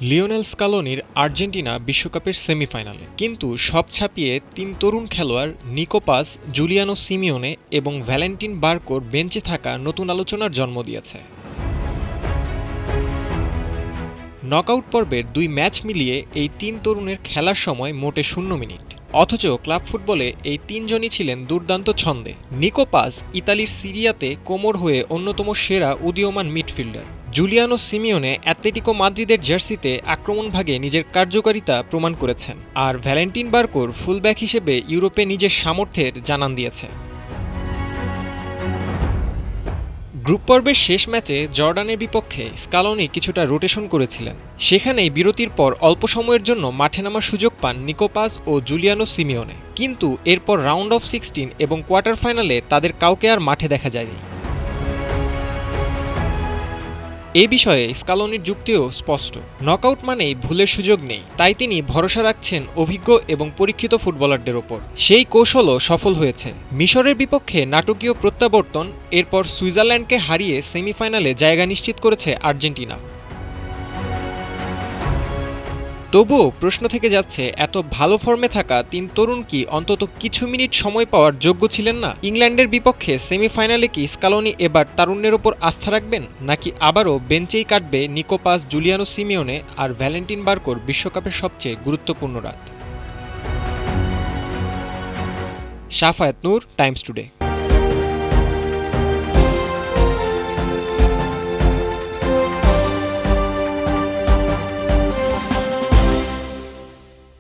Lionel স্কালোনির Argentina বিশ্বকাপের সেমিফাইনালে, কিন্তু সব ছাপিয়ে তিন তরুণ খেলোয়াড় নিকো পাস, জুলিয়ানো সিমিওনে এবং ভ্যালেন্টিন বার্কোর বেঞ্চে থাকা নতুন আলোচনার জন্ম দিয়েছে। নকআউট পর্বের দুই ম্যাচ মিলিয়ে এই তিন তরুণের খেলার সময় মোটে 0 মিনিট, অথচ ক্লাব ফুটবলে এই তিনজনই ছিলেন দুর্দান্ত ছন্দে। নিকো পাস ইতালির সিরিয়াতে কোমর হয়ে অন্যতম সেরা উদীয়মান মিডফিল্ডার। জুলিয়ানো সিমিওনে অ্যাটলেটিকো মাদ্রিদের জার্সিতে আক্রমণভাগে নিজের কার্যকারিতা প্রমাণ করেছেন, আর ভ্যালেন্টিন বার্কোর ফুলব্যাক হিসেবে ইউরোপে নিজের সামর্থ্যের জানান দিয়েছে। গ্রুপ পর্বের শেষ ম্যাচে জর্ডানের বিপক্ষে স্কালোনি কিছুটা রোটেশন করেছিলেন। সেখানেই বিরতির পর অল্প সময়ের জন্য মাঠে নামার সুযোগ পান নিকো পাস ও জুলিয়ানো সিমিওনে, কিন্তু এরপর রাউন্ড অফ 16 এবং কোয়ার্টার ফাইনালে তাদের কাউকে আর মাঠে দেখা যায়নি। এ বিষয়ে স্কালোনির যুক্তিও স্পষ্ট, নকআউট মানেই ভুলের সুযোগ নেই, তাই তিনি ভরসা রাখছেন অভিজ্ঞ এবং পরীক্ষিত ফুটবলারদের ওপর। সেই কৌশলও সফল হয়েছে। মিশরের বিপক্ষে নাটকীয় প্রত্যাবর্তন, এরপর সুইজারল্যান্ডকে হারিয়ে সেমিফাইনালে জায়গা নিশ্চিত করেছে আর্জেন্টিনা। তবুও প্রশ্ন থেকে যাচ্ছে, এত ভালো ফর্মে থাকা তিন তরুণ কি অন্তত কিছু মিনিট সময় পাওয়ার যোগ্য ছিলেন না? ইংল্যান্ডের বিপক্ষে সেমিফাইনালে কি স্কালোনি এবার তারুণ্যের ওপর আস্থা রাখবেন, নাকি আবারও বেঞ্চেই কাটবে নিকো পাস, জুলিয়ানো সিমিওনে আর ভ্যালেন্টিন বার্কোর বিশ্বকাপের সবচেয়ে গুরুত্বপূর্ণ রাত? শাফায়েত নূর, টাইমস টুডে।